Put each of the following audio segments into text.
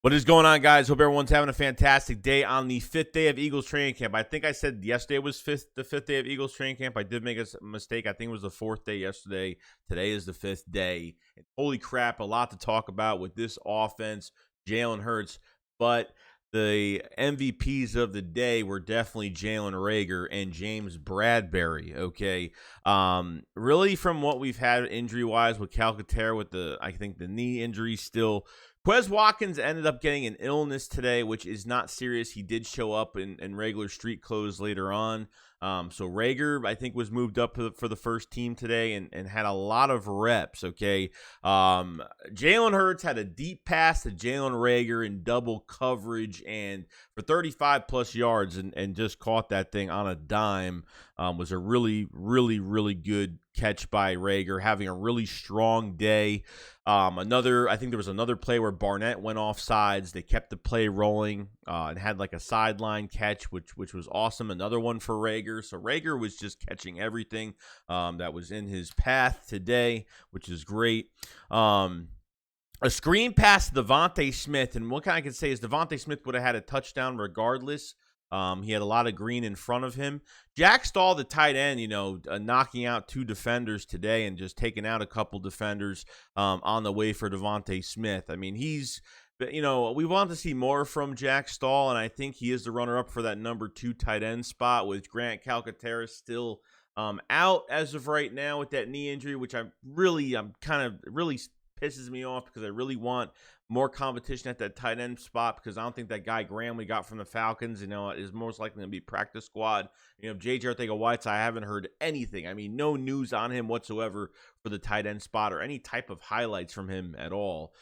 What is going on, guys? Hope everyone's having a fantastic day on the 5th day of Eagles training camp. I think I said yesterday was the 5th day of Eagles training camp. I did make a mistake. I think it was the 4th day yesterday. Today is the 5th day. And holy crap, a lot to talk about with this offense, Jalen Hurts. But the MVPs of the day were definitely Jalen Reagor and James Bradberry, okay? Really, from what we've had injury-wise with Calcaterra, with I think the knee injury still. Quez Watkins ended up getting an illness today, which is not serious. He did show up in regular street clothes later on. So Reagor, I think, was moved up for the first team today and had a lot of reps, okay? Jalen Hurts had a deep pass to Jalen Reagor in double coverage and for 35-plus yards and just caught that thing on a dime. Was a really, really, really good catch by Reagor, having a really strong day. I think there was another play where Barnett went off sides. They kept the play rolling and had like a sideline catch, which was awesome. Another one for Reagor. So Reagor was just catching everything that was in his path today, which is great. A screen pass to Devontae Smith, and what I can say is Devontae Smith would have had a touchdown regardless. He had a lot of green in front of him. Jack Stahl, the tight end, knocking out 2 defenders today and just taking out a couple defenders on the way for Devontae Smith. I mean, we want to see more from Jack Stahl, and I think he is the runner-up for that number 2 tight end spot with Grant Calcaterra still out as of right now with that knee injury, which really pisses me off because I really want more competition at that tight end spot because I don't think that guy Graham we got from the Falcons, is most likely going to be practice squad. J.J. Arcega-Whiteside, I haven't heard anything. I mean, no news on him whatsoever for the tight end spot or any type of highlights from him at all.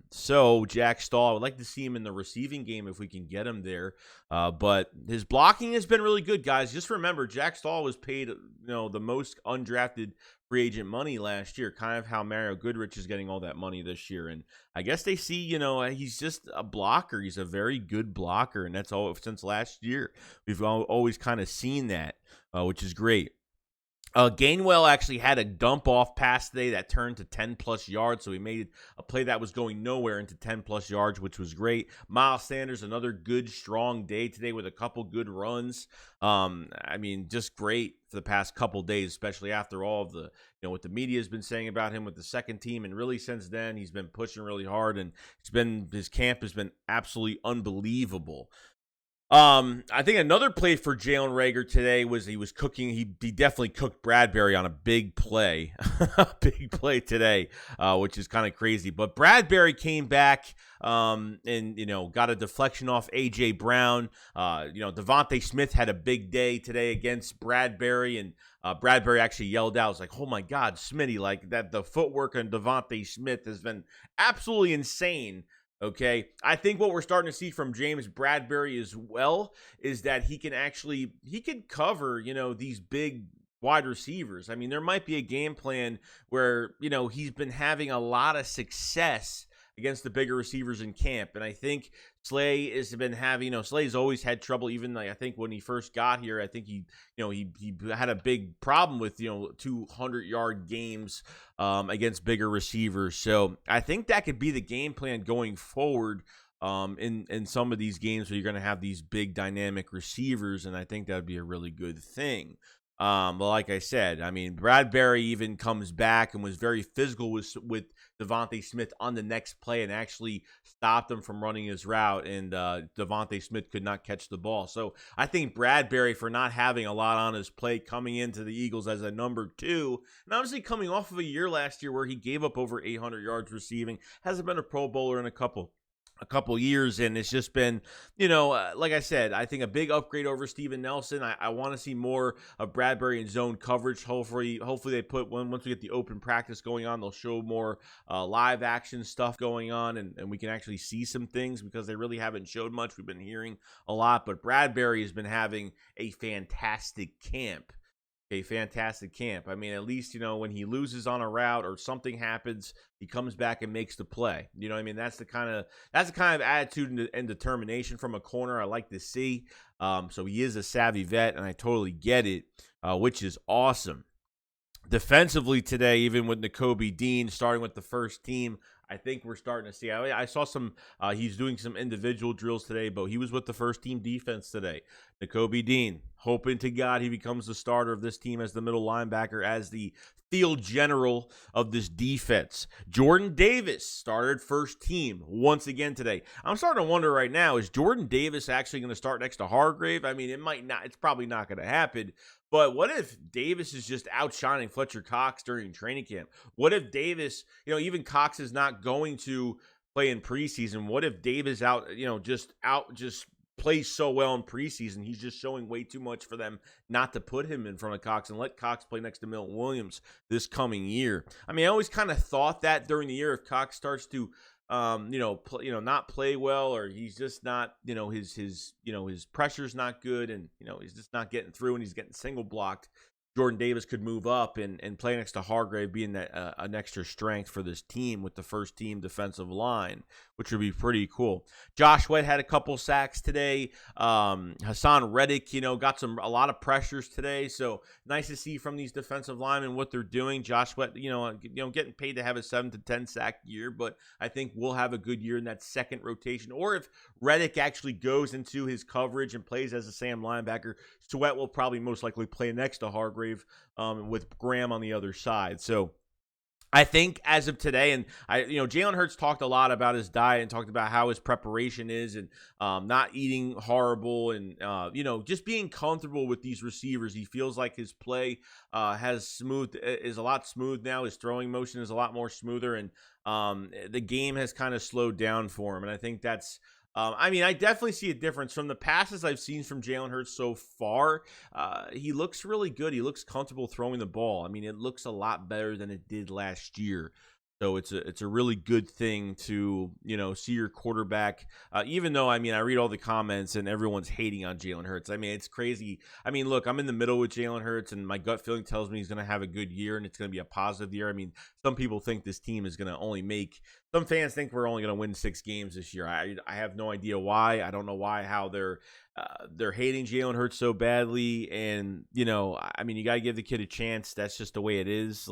So Jack Stahl, I would like to see him in the receiving game if we can get him there. But his blocking has been really good, guys. Just remember, Jack Stahl was paid, the most undrafted free agent money last year, kind of how Mario Goodrich is getting all that money this year. And I guess they see, he's just a blocker. He's a very good blocker. And that's all since last year. We've always kind of seen that, which is great. Gainwell actually had a dump-off pass today that turned to 10-plus yards, so he made a play that was going nowhere into 10-plus yards, which was great. Miles Sanders, another good, strong day today with a couple good runs. Just great for the past couple days, especially after all of the, what the media has been saying about him with the second team, and really since then, he's been pushing really hard, and his camp has been absolutely unbelievable. I think another play for Jalen Reagor today was he was cooking. He definitely cooked Bradberry on a big play, today, which is kind of crazy. But Bradberry came back and got a deflection off A.J. Brown. Devontae Smith had a big day today against Bradberry, and Bradberry actually yelled out, "It's like, oh my God, Smitty, like that." The footwork on Devontae Smith has been absolutely insane. Okay, I think what we're starting to see from James Bradberry as well is that he can cover, these big wide receivers. I mean, there might be a game plan where, he's been having a lot of success against the bigger receivers in camp. And I think Slay has been having, Slay's always had trouble. Even I think when he first got here, I think he had a big problem with, 200-yard games against bigger receivers. So I think that could be the game plan going forward in some of these games where you're going to have these big dynamic receivers. And I think that would be a really good thing. But like I said, Bradberry even comes back and was very physical with Devontae Smith on the next play and actually stopped him from running his route, and Devontae Smith could not catch the ball. So I think Bradberry, for not having a lot on his plate coming into the Eagles as a number 2, and obviously coming off of a year last year where he gave up over 800 yards receiving, hasn't been a Pro Bowler in a couple years, and it's just been, like I said, I think a big upgrade over Steven Nelson. I want to see more of Bradberry in zone coverage. Hopefully they put once we get the open practice going on, they'll show more live action stuff going on, and we can actually see some things because they really haven't showed much. We've been hearing a lot, but Bradberry has been having a fantastic camp. At least, when he loses on a route or something happens, he comes back and makes the play. That's the kind of attitude and determination from a corner I like to see. So he is a savvy vet, and I totally get it, which is awesome. Defensively today, even with Nakobe Dean starting with the first team, I think we're starting to see. I saw some. He's doing some individual drills today, but he was with the first team defense today. Nakobe Dean, hoping to God he becomes the starter of this team as the middle linebacker, as the field general of this defense. Jordan Davis started first team once again today. I'm starting to wonder right now, is Jordan Davis actually going to start next to Hargrave? I mean, it might not. It's probably not going to happen. But what if Davis is just outshining Fletcher Cox during training camp? What if Davis, even Cox is not going to play in preseason? What if Davis just plays so well in preseason, he's just showing way too much for them not to put him in front of Cox and let Cox play next to Milton Williams this coming year? I mean, I always kind of thought that during the year, if Cox starts to not play well, or he's just not, his pressure's not good, and he's just not getting through, and he's getting single blocked, Jordan Davis could move up and play next to Hargrave, being that an extra strength for this team with the first team defensive line, which would be pretty cool. Josh Sweat had a couple sacks today. Hassan Reddick, got a lot of pressures today. So nice to see from these defensive linemen what they're doing. Josh Sweat, getting paid to have a 7 to 10 sack year, but I think we'll have a good year in that second rotation. Or if Reddick actually goes into his coverage and plays as a Sam linebacker, Sweat will probably most likely play next to Hargrave, with Graham on the other side. So I think as of today, and Jalen Hurts talked a lot about his diet and talked about how his preparation is, and not eating horrible, and just being comfortable with these receivers. He feels like his play is a lot smooth now. His throwing motion is a lot more smoother, and the game has kind of slowed down for him. And I think that's I definitely see a difference from the passes I've seen from Jalen Hurts so far. He looks really good. He looks comfortable throwing the ball. I mean, it looks a lot better than it did last year. So it's a really good thing to, see your quarterback, even though, I read all the comments and everyone's hating on Jalen Hurts. It's crazy. Look, I'm in the middle with Jalen Hurts, and my gut feeling tells me he's going to have a good year and it's going to be a positive year. Some people think this team is going to some fans think we're only going to win 6 games this year. I have no idea why. I don't know how they're hating Jalen Hurts so badly. And, you got to give the kid a chance. That's just the way it is.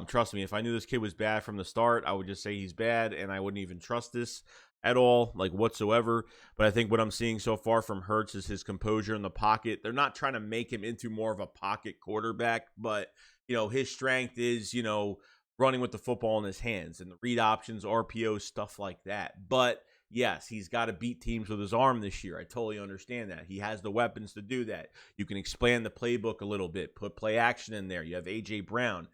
Trust me, if I knew this kid was bad from the start, I would just say he's bad, and I wouldn't even trust this at all, whatsoever. But I think what I'm seeing so far from Hurts is his composure in the pocket. They're not trying to make him into more of a pocket quarterback, but, his strength is, running with the football in his hands and the read options, RPOs, stuff like that. But yes, he's got to beat teams with his arm this year. I totally understand that. He has the weapons to do that. You can expand the playbook a little bit, put play action in there. You have A.J. Brown.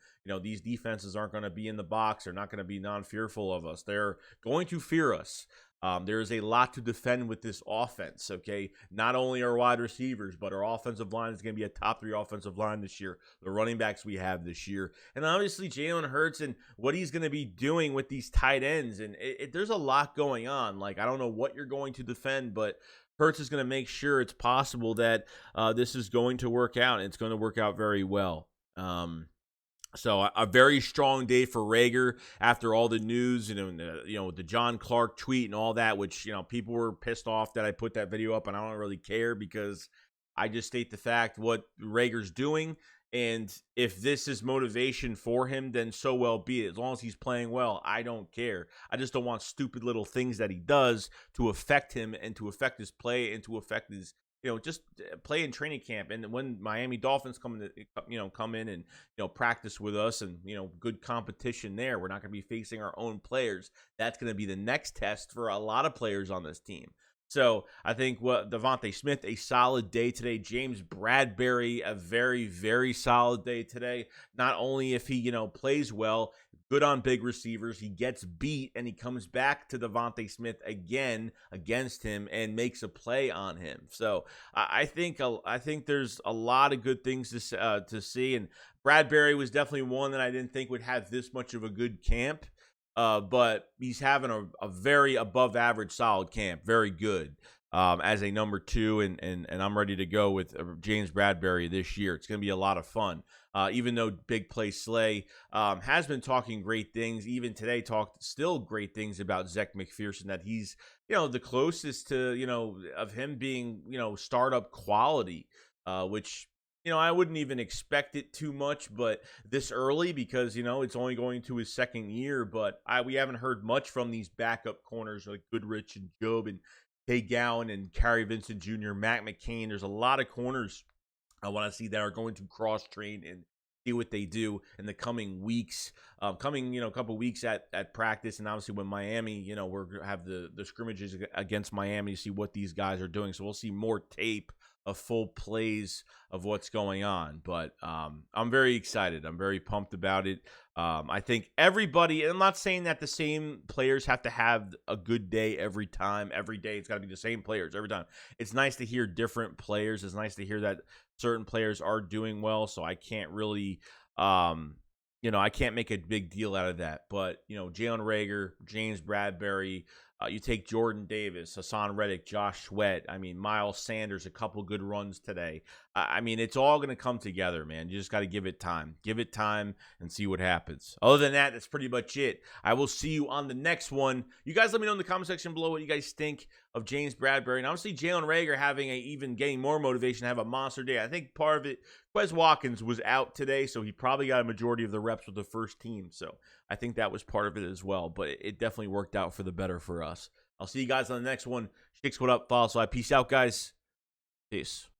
These defenses aren't going to be in the box. They're not going to be non-fearful of us. They're going to fear us. There is a lot to defend with this offense, okay? Not only our wide receivers, but our offensive line is going to be a top 3 offensive line this year. The running backs we have this year. And obviously Jalen Hurts and what he's going to be doing with these tight ends. And there's a lot going on. I don't know what you're going to defend, but Hurts is going to make sure it's possible that this is going to work out. And it's going to work out very well. So a very strong day for Reagor after all the news, the John Clark tweet and all that, which, people were pissed off that I put that video up, and I don't really care because I just state the fact what Reagor's doing. And if this is motivation for him, then so well be it. As long as he's playing well, I don't care. I just don't want stupid little things that he does to affect him and to affect his play and to affect his just play in training camp. And when Miami Dolphins come in and, practice with us and, good competition there, we're not going to be facing our own players. That's going to be the next test for a lot of players on this team. So I think Devontae Smith, a solid day today. James Bradberry, a very, very solid day today. Not only if he, plays well, good on big receivers, he gets beat and he comes back to Devontae Smith again against him and makes a play on him. So I think there's a lot of good things to see. And Bradberry was definitely one that I didn't think would have this much of a good camp. But he's having a very above average solid camp. Very good as a number 2. And I'm ready to go with James Bradberry this year. It's going to be a lot of fun. Even though Big Play Slay has been talking great things, even today talked still great things about Zech McPherson, that he's, the closest to, of him being, startup quality, which I wouldn't even expect it too much, but this early because it's only going to his second year. But we haven't heard much from these backup corners like Goodrich and Job and Tay Gowan and Kerry Vincent Jr., Matt McCain. There's a lot of corners I want to see that are going to cross train and see what they do in the coming weeks. A couple weeks at practice, and obviously when Miami, we're gonna have the scrimmages against Miami to see what these guys are doing. So we'll see more tape of full plays of what's going on. But I'm very excited. I'm very pumped about it. I think everybody, and I'm not saying that the same players have to have a good day every time. Every day it's got to be the same players every time. It's nice to hear different players. It's nice to hear that certain players are doing well. So I can't really, I can't make a big deal out of that. But, Jalen Reagor, James Bradberry, you take Jordan Davis, Hassan Reddick, Josh Sweat. Miles Sanders, a couple good runs today. It's all going to come together, man. You just got to give it time. Give it time and see what happens. Other than that, that's pretty much it. I will see you on the next one. You guys let me know in the comment section below what you guys think of James Bradberry. And obviously, Jalen Reagor even getting more motivation to have a monster day. I think part of it, Quez Watkins was out today, so he probably got a majority of the reps with the first team. So I think that was part of it as well. But it definitely worked out for the better for us. I'll see you guys on the next one. SHAKESQUAD up, follow. So peace out, guys. Peace.